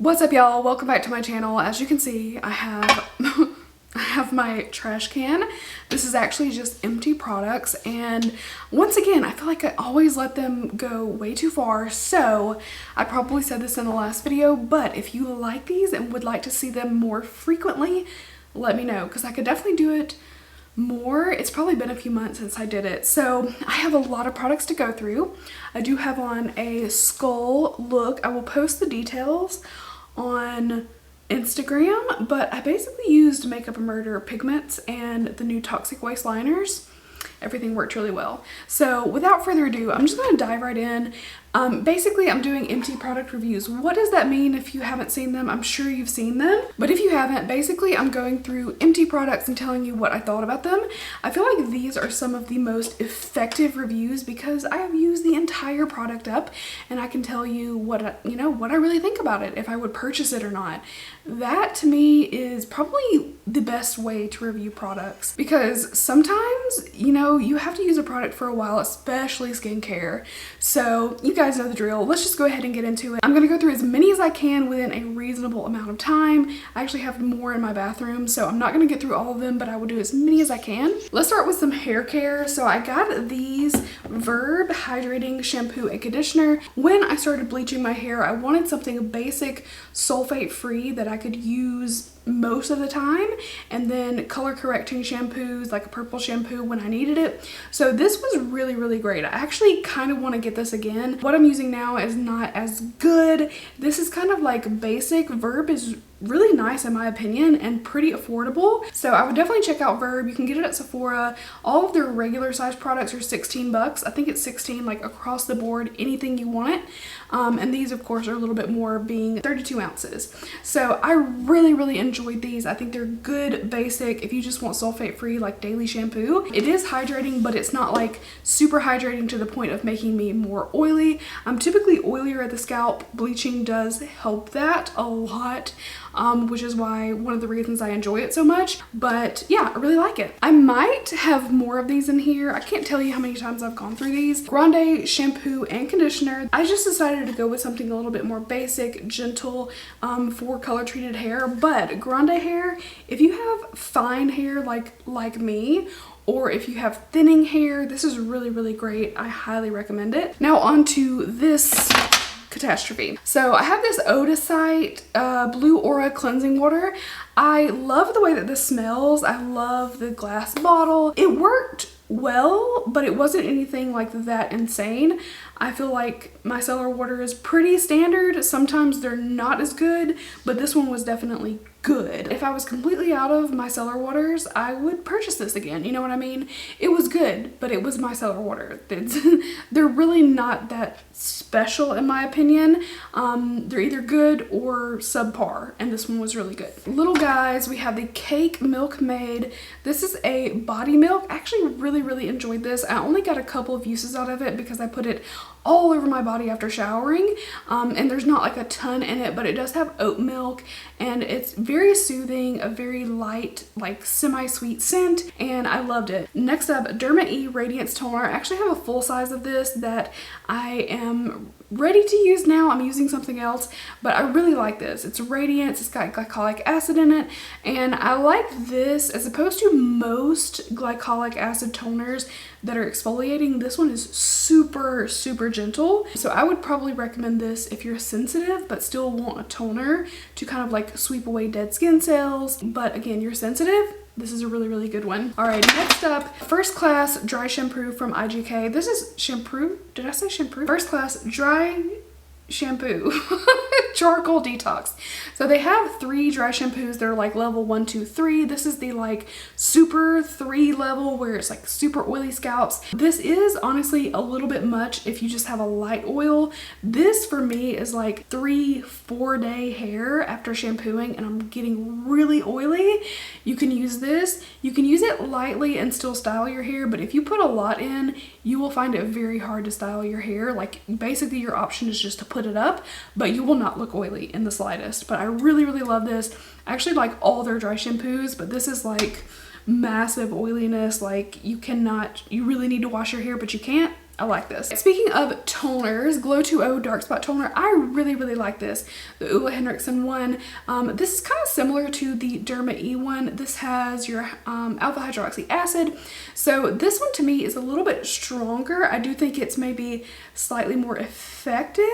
What's up, y'all? Welcome back to my channel. As you can see, I have I have my trash can. This is actually just empty products, and once again I feel like I always let them go way too far, so I probably said this in the last video, but if you like these and would like to see them more frequently, let me know, because I could definitely do it more. It's probably been a few months since I did it, so I have a lot of products to go through. I do have on a skull look. I will post the details on Instagram, but I basically used Makeup and Murder pigments and the new Toxic Waste liners. Everything worked really well. So without further ado, I'm just going to dive right in. Basically, I'm doing empty product reviews. What does that mean? If you haven't seen them, I'm sure you've seen them. But if you haven't, basically I'm going through empty products and telling you what I thought about them. I feel like these are some of the most effective reviews because I have used the entire product up and I can tell you what I really think about it, if I would purchase it or not. That to me is probably the best way to review products, because sometimes, you have to use a product for a while, especially skincare. So you guys know the drill. Let's just go ahead and get into it. I'm gonna go through as many as I can within a reasonable amount of time. I actually have more in my bathroom, so I'm not gonna get through all of them, but I will do as many as I can. Let's start with some hair care. So I got these Verb Hydrating Shampoo and Conditioner. When I started bleaching my hair, I wanted something basic, sulfate-free that I could use most of the time, and then color correcting shampoos like a purple shampoo when I needed it. So this was really great. I actually kind of want to get this again. What I'm using now is not as good. This is kind of like basic. Verb is really nice in my opinion and pretty affordable, so I would definitely check out Verb. You can get it at Sephora. All of their regular size products are 16 bucks. I think it's 16 like across the board, anything you want. And these of course are a little bit more, being 32 ounces. So I really enjoyed these. I think they're good basic if you just want sulfate free like daily shampoo. It is hydrating, but it's not like super hydrating to the point of making me more oily. I'm typically oilier at the scalp. Bleaching does help that a lot, which is why one of the reasons I enjoy it so much. But yeah, I really like it. I might have more of these in here. I can't tell you how many times I've gone through these. Grande shampoo and conditioner. I just decided to go with something a little bit more basic, gentle, for color treated hair. But Grande hair, if you have fine hair like me, or if you have thinning hair, this is really great. I highly recommend it. Now on to this catastrophe. So I have this Odysite Blue Aura cleansing water. I love the way that this smells. I love the glass bottle. It worked well, but it wasn't anything like that insane. I feel like micellar water is pretty standard. Sometimes they're not as good, but this one was definitely good. If I was completely out of micellar waters, I would purchase this again. You know what I mean? It was good, but it was micellar water. They're really not that special in my opinion. They're either good or subpar, and this one was really good. Little guys, we have the Cake Milkmaid. This is a body milk. I actually really enjoyed this. I only got a couple of uses out of it because I put it all over my body after showering, and there's not like a ton in it, but it does have oat milk and it's very soothing, a very light, like semi-sweet scent, and I loved it. Next up, Derma E Radiance Toner. I actually have a full size of this that I am ready to use now. I'm using something else, but I really like this. It's radiance, it's got glycolic acid in it, and I like this as opposed to most glycolic acid toners that are exfoliating. This one is super gentle, so I would probably recommend this if you're sensitive but still want a toner to kind of like sweep away dead skin cells, but again, you're sensitive. This is a really good one. All right, next up, First Class Dry Shampoo from IGK. This is shampoo. Did I say shampoo? First Class Dry Shampoo Charcoal Detox. So they have 3 dry shampoos. They're like level 1, 2, 3. This is the like super 3 level where it's like super oily scalps. This is honestly a little bit much if you just have a light oil. This for me is like 3-4 day hair after shampooing and I'm getting really oily. You can use this. You can use it lightly and still style your hair, but if you put a lot in, you will find it very hard to style your hair. Like basically your option is just to put it up, but you will not look oily in the slightest. But I really love this. I actually like all their dry shampoos, but this is like massive oiliness. Like you really need to wash your hair, but you can't. I like this. Speaking of toners, Glow 2O Dark Spot Toner. I really like this. The Ole Henriksen one. This is kind of similar to the Derma E one. This has your alpha hydroxy acid. So this one to me is a little bit stronger. I do think it's maybe slightly more effective,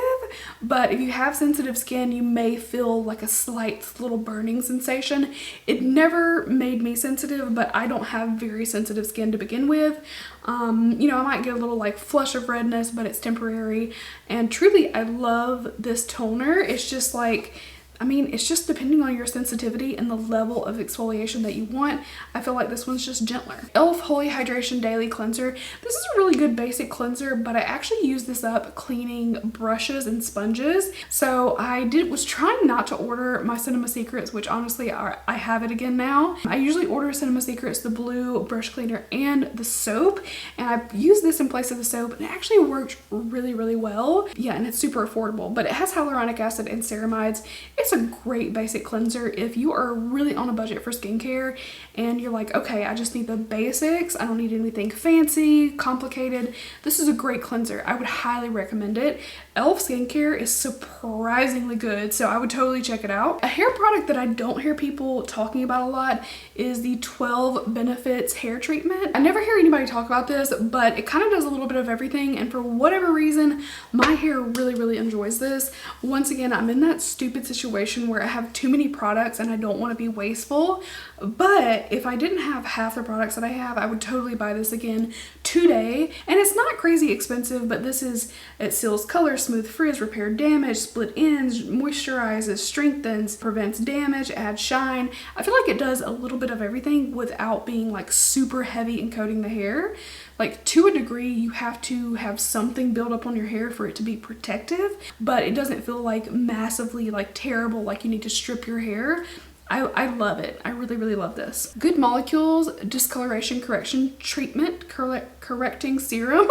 but if you have sensitive skin, you may feel like a slight little burning sensation. It never made me sensitive, but I don't have very sensitive skin to begin with. You know, I might get a little like flush of redness, but it's temporary. And truly, I love this toner. It's just like, I mean, it's just depending on your sensitivity and the level of exfoliation that you want. I feel like this one's just gentler. e.l.f. Holy Hydration Daily Cleanser. This is a really good basic cleanser, but I actually use this up cleaning brushes and sponges. So I was trying not to order my Cinema Secrets, which honestly I have it again now. I usually order Cinema Secrets, the blue brush cleaner and the soap, and I use this in place of the soap, and it actually worked really well. Yeah, and it's super affordable, but it has hyaluronic acid and ceramides. It's a great basic cleanser if you are really on a budget for skincare and you're like, okay, I just need the basics. I don't need anything fancy, complicated. This is a great cleanser. I would highly recommend it. e.l.f. skincare is surprisingly good, so I would totally check it out. A hair product that I don't hear people talking about a lot is the 12 Benefits hair treatment. I never hear anybody talk about this, but it kind of does a little bit of everything, and for whatever reason, my hair really enjoys this. Once again, I'm in that stupid situation where I have too many products and I don't want to be wasteful, but if I didn't have half the products that I have, I would totally buy this again today. And it's not crazy expensive, but it seals color, smooth frizz, repair damage, split ends, moisturizes, strengthens, prevents damage, adds shine. I feel like it does a little bit of everything without being like super heavy in coating the hair. Like, to a degree, you have to have something build up on your hair for it to be protective, but it doesn't feel like massively like terrible, like you need to strip your hair. I love it. I really love this. Good Molecules Discoloration Correction Treatment Correcting Serum.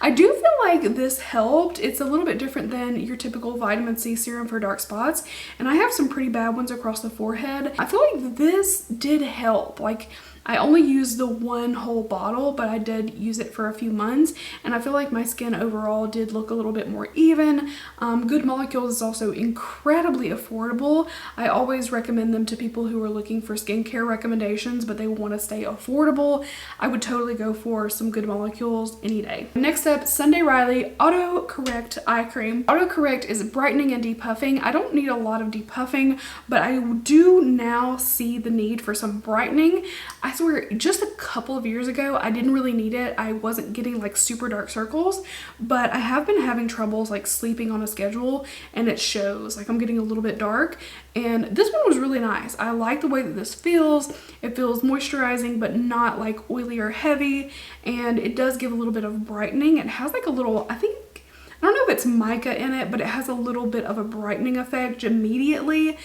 I do feel like this helped. It's a little bit different than your typical vitamin C serum for dark spots, and I have some pretty bad ones across the forehead. I feel like this did help. Like, I only used the one whole bottle, but I did use it for a few months, and I feel like my skin overall did look a little bit more even. Good Molecules is also incredibly affordable. I always recommend them to people who are looking for skincare recommendations, but they want to stay affordable. I would totally go for some Good Molecules any day. Next up, Sunday Riley Auto Correct Eye Cream. Auto Correct is brightening and depuffing. I don't need a lot of depuffing, but I do now see the need for some brightening. I swear, just a couple of years ago, I didn't really need it. I wasn't getting like super dark circles, but I have been having troubles like sleeping on a schedule, and it shows. Like, I'm getting a little bit dark, and this one was really nice. I like the way that this feels. It feels moisturizing, but not like oily or heavy, and it does give a little bit of brightening. It has like a little, I don't know if it's mica in it, but it has a little bit of a brightening effect immediately.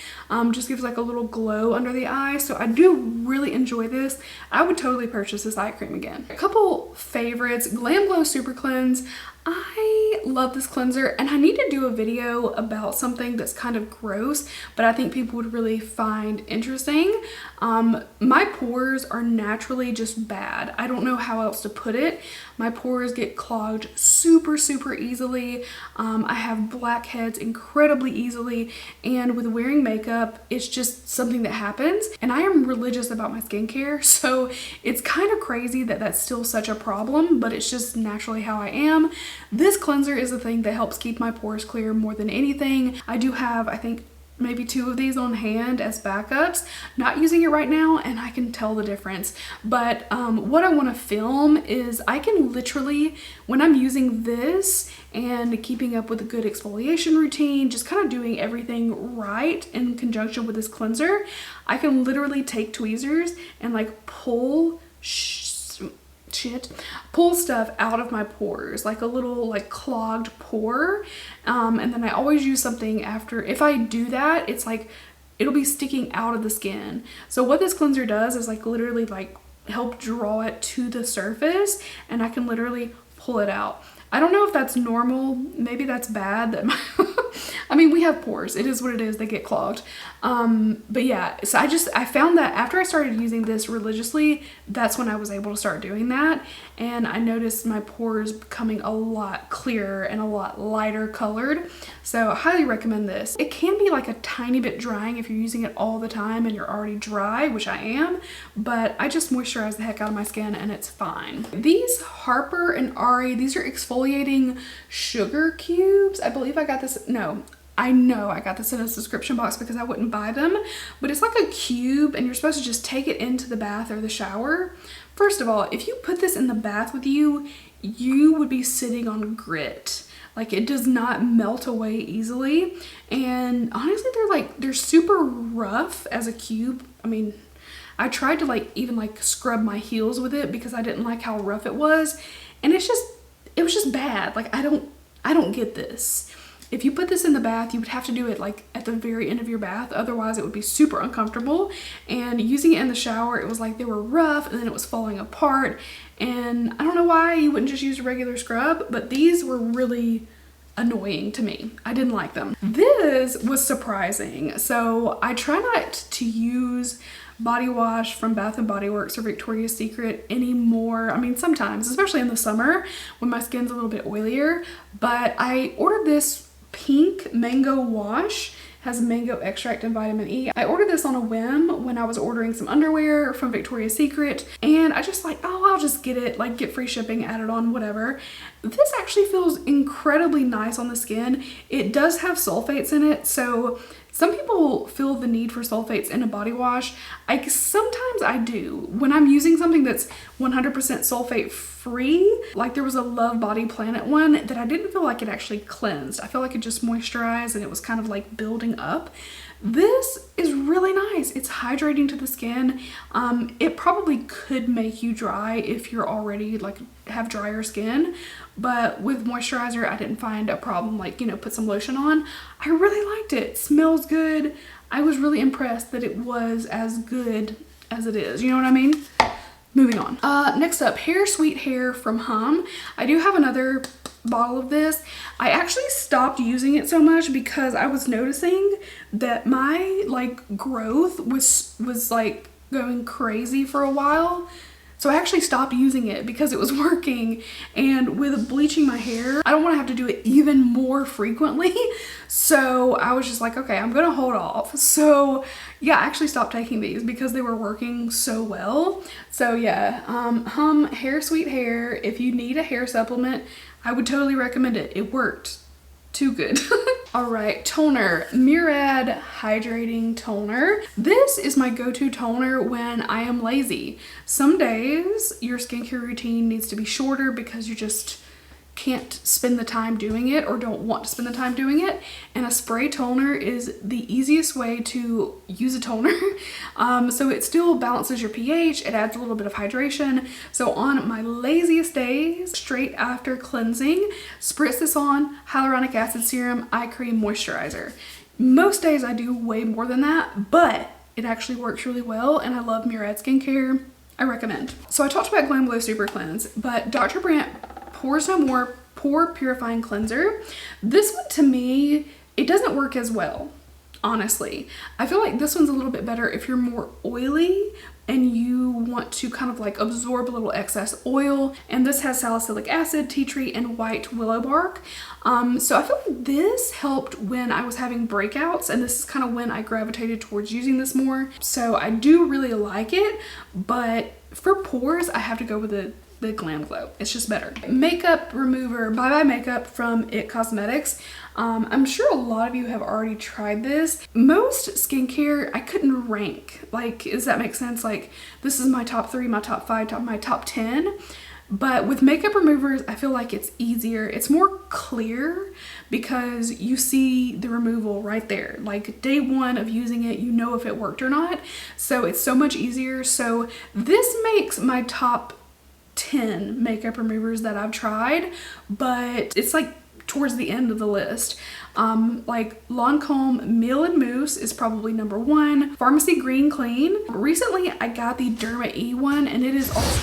Just gives like a little glow under the eye. So I do really enjoy this. I would totally purchase this eye cream again. A couple favorites. Glam Glow Super Cleanse. I love this cleanser, and I need to do a video about something that's kind of gross, but I think people would really find interesting. My pores are naturally just bad. I don't know how else to put it. My pores get clogged super easily. I have blackheads incredibly easily, and with wearing makeup, it's just something that happens. And I am religious about my skincare, so it's kind of crazy that that's still such a problem, but it's just naturally how I am. This cleanser is the thing that helps keep my pores clear more than anything. I do have, I think, maybe 2 of these on hand as backups. Not using it right now, and I can tell the difference. But what I want to film is I can literally, when I'm using this and keeping up with a good exfoliation routine, just kind of doing everything right in conjunction with this cleanser, I can literally take tweezers and like pull stuff out of my pores, like a little like clogged pore, and then I always use something after. If I do that, it's like it'll be sticking out of the skin. So what this cleanser does is like literally like help draw it to the surface, and I can literally pull it out. I don't know if that's normal, maybe that's bad, that I mean, we have pores. It is what it is. They get clogged. But yeah, so I found that after I started using this religiously, that's when I was able to start doing that. And I noticed my pores becoming a lot clearer and a lot lighter colored. So I highly recommend this. It can be like a tiny bit drying if you're using it all the time and you're already dry, which I am, but I just moisturize the heck out of my skin and it's fine. These Harper and Ari, these are exfoliating sugar cubes. I believe I got this, no, I know I got this in a subscription box because I wouldn't buy them, but it's like a cube and you're supposed to just take it into the bath or the shower. First of all, if you put this in the bath with you, you would be sitting on grit. Like, it does not melt away easily. And honestly, they're super rough as a cube. I mean, I tried to even scrub my heels with it because I didn't like how rough it was. And it was just bad. Like, I don't get this. If you put this in the bath, you would have to do it like at the very end of your bath. Otherwise, it would be super uncomfortable. And using it in the shower, it was like they were rough and then it was falling apart. And I don't know why you wouldn't just use a regular scrub, but these were really annoying to me. I didn't like them. This was surprising. So I try not to use body wash from Bath & Body Works or Victoria's Secret anymore. I mean, sometimes, especially in the summer when my skin's a little bit oilier, but I ordered this pink mango wash. Has mango extract and vitamin E. I ordered this on a whim when I was ordering some underwear from Victoria's Secret, and I just I'll just get it, get free shipping, add it on, whatever. This actually feels incredibly nice on the skin. It does have sulfates in it, so some people feel the need for sulfates in a body wash. Sometimes I do. When I'm using something that's 100% sulfate free, like there was a Love Body Planet one that I didn't feel like it actually cleansed. I feel like it just moisturized and it was kind of like building up. This is really nice. It's hydrating to the skin. It probably could make you dry if you're already have drier skin, but with moisturizer, I didn't find a problem put some lotion on. I really liked it. It smells good. I was really impressed that it was as good as it is. You know what I mean? Moving on. Next up, Hair Sweet Hair from Hum. I do have another bottle of this. I actually stopped using it so much because I was noticing that my growth was going crazy for a while. So I actually stopped using it because it was working, and with bleaching my hair, I don't want to have to do it even more frequently. So I was just like, okay, I'm gonna hold off. So yeah, I actually stopped taking these because they were working so well. So yeah, Hum Hair Sweet Hair. If you need a hair supplement, I would totally recommend it. It worked too good. All right, toner, Murad Hydrating Toner. This is my go-to toner when I am lazy. Some days your skincare routine needs to be shorter because you just can't spend the time doing it or don't want to spend the time doing it, and a spray toner is the easiest way to use a toner. So it still balances your pH, it adds a little bit of hydration. So on my laziest days, straight after cleansing, spritz this on, hyaluronic acid serum, eye cream, moisturizer. Most days I do way more than that, but it actually works really well, and I love Murad skincare. I recommend. So I talked about Glam Glow Super Cleanse, but Dr. Brandt Pores No More Pore Purifying Cleanser. This one, to me, it doesn't work as well, honestly. I feel like this one's a little bit better if you're more oily and you want to kind of absorb a little excess oil. And this has salicylic acid, tea tree, and white willow bark. So I feel like this helped when I was having breakouts, and this is kind of when I gravitated towards using this more. So I do really like it, but for pores, I have to go with the Glam Glow. It's just better. Makeup remover, Bye Bye Makeup from IT Cosmetics. I'm sure a lot of you have already tried this. Most skincare, I couldn't rank. Does that make sense? This is my top 3, my top 5, my top 10. But with makeup removers, I feel like it's easier. It's more clear because you see the removal right there. Day one of using it, you know if it worked or not. So it's so much easier. So this makes my top 10 makeup removers that I've tried, but it's towards the end of the list. Lancome Meal and Mousse is probably number 1. Pharmacy Green Clean. Recently I got the Derma E one, and it is also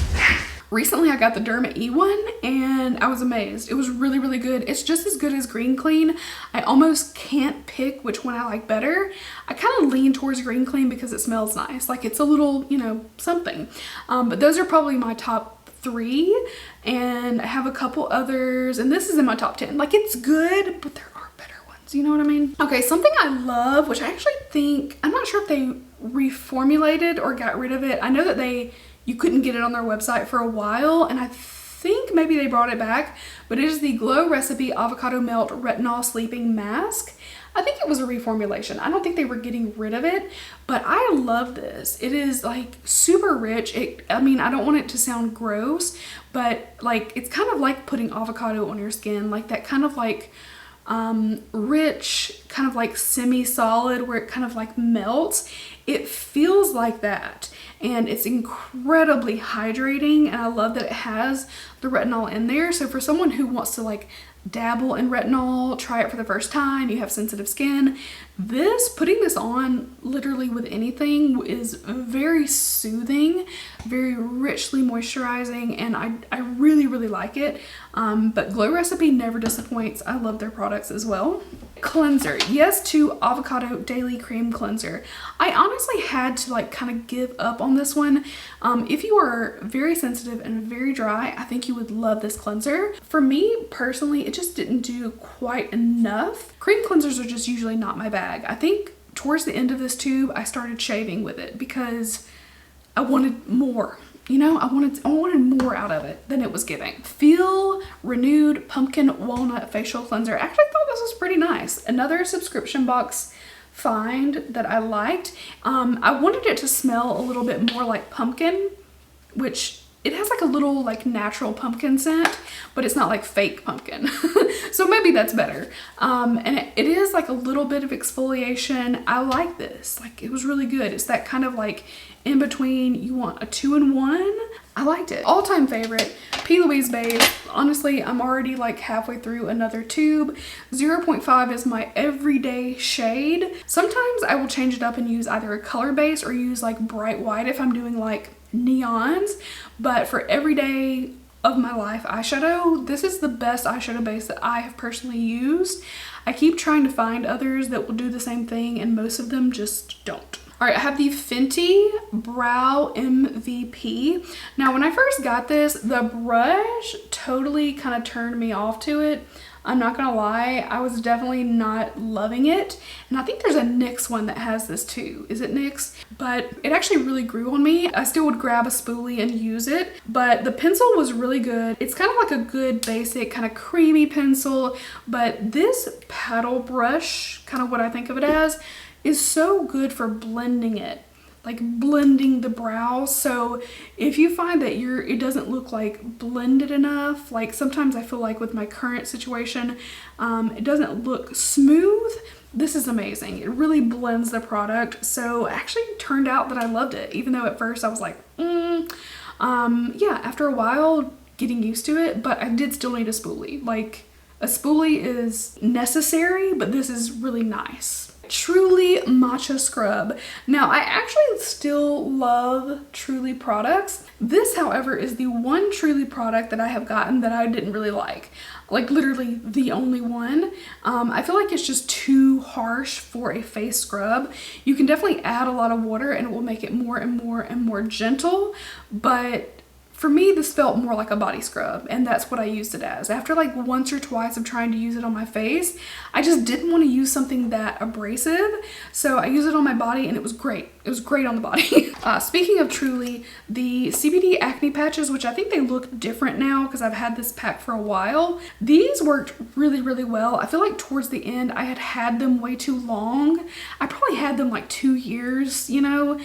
Recently I got the Derma E one and I was amazed. It was really, really good. It's just as good as Green Clean. I almost can't pick which one I like better. I kind of lean towards Green Clean because it smells nice. Like it's a little, you know, something. But those are probably my top 3, and I have a couple others, and this is in my top 10. Like it's good, but there are better ones, you know what I mean? Okay, something I love, which I actually think, I'm not sure if they reformulated or got rid of it. I know that you couldn't get it on their website for a while, and I think maybe they brought it back, but it is the Glow Recipe Avocado Melt Retinol Sleeping Mask. I think it was a reformulation. I don't think they were getting rid of it, but I love this. It is like super rich. I mean, I don't want it to sound gross, but like it's kind of like putting avocado on your skin, like that kind of like rich, kind of like semi-solid where it kind of like melts. It feels like that, and it's incredibly hydrating, and I love that it has the retinol in there. So for someone who wants to like dabble in retinol, try it for the first time, you have sensitive skin, putting this on literally with anything is very soothing, very richly moisturizing, and I really, really like it. But Glow Recipe never disappoints. I love their products as well. Cleanser, yes to Avocado Daily Cream Cleanser. I honestly had to like kind of give up on this one. If you are very sensitive and very dry, I think you would love this cleanser. For me personally, it just didn't do quite enough. Cream cleansers are just usually not my bag. I think towards the end of this tube, I started shaving with it because I wanted more. You know, I wanted more out of it than it was giving. Feel Renewed Pumpkin Walnut Facial Cleanser. I actually thought this was pretty nice. Another subscription box find that I liked. I wanted it to smell a little bit more like pumpkin, which it has like a little like natural pumpkin scent, but it's not like fake pumpkin. So maybe that's better. And it is like a little bit of exfoliation. I like this. Like it was really good. It's that kind of like in between, you want a 2-in-1. I liked it. All-time favorite, P. Louise base. Honestly, I'm already like halfway through another tube. 0.5 is my everyday shade. Sometimes I will change it up and use either a color base or use like bright white if I'm doing like neons. But for everyday of my life eyeshadow, this is the best eyeshadow base that I have personally used. I keep trying to find others that will do the same thing, and most of them just don't. All right, I have the Fenty Brow MVP. Now, when I first got this, the brush totally kind of turned me off to it. I'm not gonna lie, I was definitely not loving it. And I think there's a NYX one that has this too. Is it NYX? But it actually really grew on me. I still would grab a spoolie and use it, but the pencil was really good. It's kind of like a good basic kind of creamy pencil, but this paddle brush, kind of what I think of it as, is so good for blending it. Like blending the brows. So if you find that it doesn't look like blended enough, like sometimes I feel like with my current situation, it doesn't look smooth, this is amazing. It really blends the product. So actually it turned out that I loved it, even though at first I was like, yeah, after a while getting used to it, but I did still need a spoolie. Like a spoolie is necessary, but this is really nice. Truly Matcha Scrub. Now, I actually still love Truly products. This, however, is the one Truly product that I have gotten that I didn't really like. Like literally the only one. I feel like it's just too harsh for a face scrub. You can definitely add a lot of water and it will make it more and more and more gentle, but for me, this felt more like a body scrub, and that's what I used it as. After like once or twice of trying to use it on my face, I just didn't want to use something that abrasive, so I used it on my body and it was great. It was great on the body. Speaking of Truly, the CBD acne patches, which I think they look different now because I've had this pack for a while, these worked really, really well. I feel like towards the end, I had them way too long. I probably had them like 2 years, you know,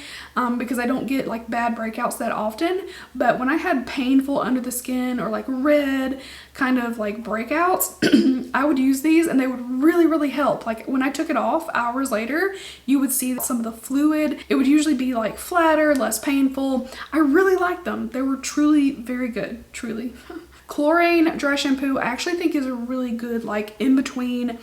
because I don't get like bad breakouts that often, but when I had painful under the skin or like red kind of like breakouts, I would use these and they would really, really help. Like when I took it off hours later, you would see some of the fluid. It would usually be like flatter, less painful. I really liked them. They were truly very good, truly. Chlorine dry shampoo I actually think is a really good like in between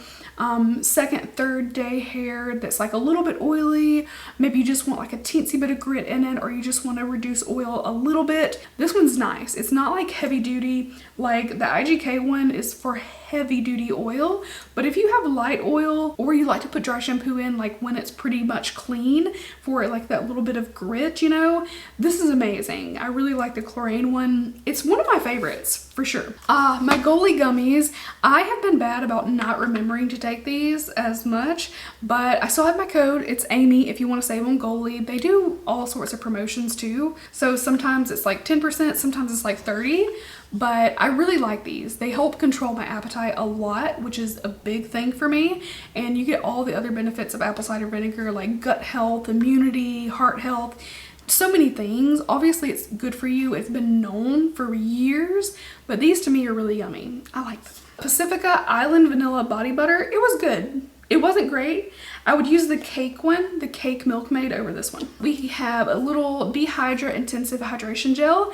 second, third day hair that's like a little bit oily. Maybe you just want like a teensy bit of grit in it, or you just want to reduce oil a little bit. This one's nice. It's not like heavy duty. Like the IGK one is for heavy duty oil, but if you have light oil or you like to put dry shampoo in like when it's pretty much clean for like that little bit of grit, you know, this is amazing. I really like the chlorine one. It's one of my favorites for sure. My Goli gummies, I have been bad about not remembering to take these as much, but I still have my code. It's Amy if you want to save on Goli. They do all sorts of promotions too, so sometimes it's like 10%, sometimes it's like 30%. But I really like these. They help control my appetite a lot, which is a big thing for me. And you get all the other benefits of apple cider vinegar, like gut health, immunity, heart health, so many things. Obviously it's good for you. It's been known for years, but these to me are really yummy. I like them. Pacifica Island Vanilla Body Butter. It was good. It wasn't great. I would use the cake one, the cake Milkmaid, over this one. We have a little Behydra Intensive Hydration Gel.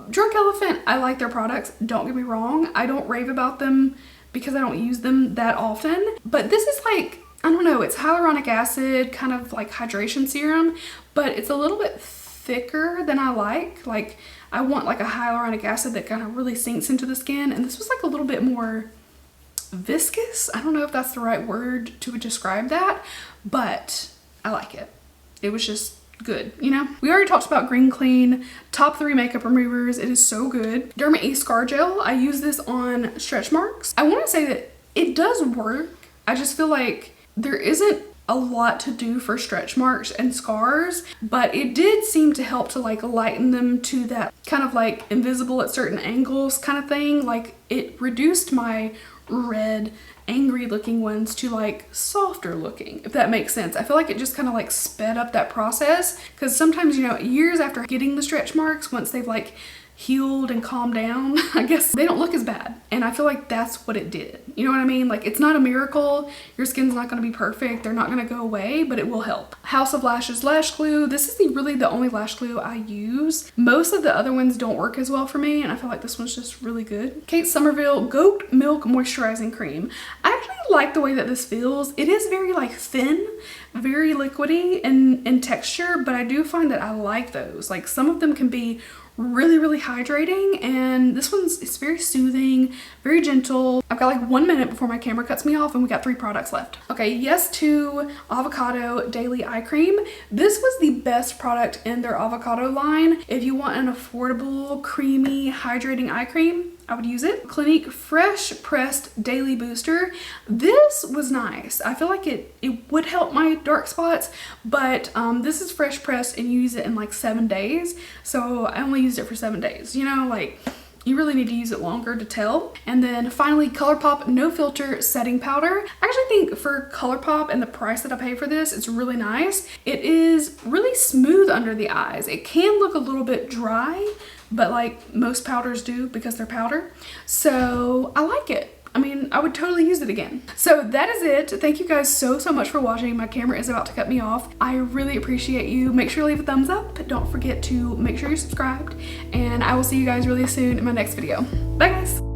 Drunk Elephant, I like their products. Don't get me wrong. I don't rave about them because I don't use them that often. But this is like, I don't know, it's hyaluronic acid, kind of like hydration serum, but it's a little bit thicker than I like. Like, I want like a hyaluronic acid that kind of really sinks into the skin, and this was like a little bit more viscous. I don't know if that's the right word to describe that, but I like it. It was just good, you know? We already talked about Green Clean, top 3 makeup removers. It is so good. Derma E Scar Gel, I use this on stretch marks. I want to say that it does work. I just feel like there isn't a lot to do for stretch marks and scars, but it did seem to help to like lighten them to that kind of like invisible at certain angles kind of thing. Like it reduced my red angry looking ones to like softer looking, if that makes sense. I feel like it just kind of like sped up that process, because sometimes, you know, years after getting the stretch marks, once they've like healed and calmed down, I guess they don't look as bad. And I feel like that's what it did. You know what I mean? Like, it's not a miracle. Your skin's not going to be perfect. They're not going to go away, but it will help. House of Lashes Lash Glue. This is really the only lash glue I use. Most of the other ones don't work as well for me, and I feel like this one's just really good. Kate Somerville Goat Milk Moisturizing Cream. I actually like the way that this feels. It is very like thin, very liquidy in texture, but I do find that I like those. Like, some of them can be really hydrating, and this one's, it's very soothing, very gentle. I've got like 1 minute before my camera cuts me off, and we got 3 products left. Okay, Yes To Avocado Daily Eye Cream. This was the best product in their avocado line. If you want an affordable, creamy, hydrating eye cream, I would use it. Clinique Fresh Pressed Daily Booster. This was nice. I feel like it would help my dark spots, but this is fresh pressed and you use it in like 7 days. So I only used it for 7 days, you know, like you really need to use it longer to tell. And then finally, ColourPop No Filter Setting Powder. I actually think for ColourPop and the price that I pay for this, it's really nice. It is really smooth under the eyes. It can look a little bit dry, but like most powders do because they're powder. So I like it. I mean, I would totally use it again. So that is it. Thank you guys so much for watching. My camera is about to cut me off. I really appreciate you. Make sure to leave a thumbs up. Don't forget to make sure you're subscribed, and I will see you guys really soon in my next video. Bye guys.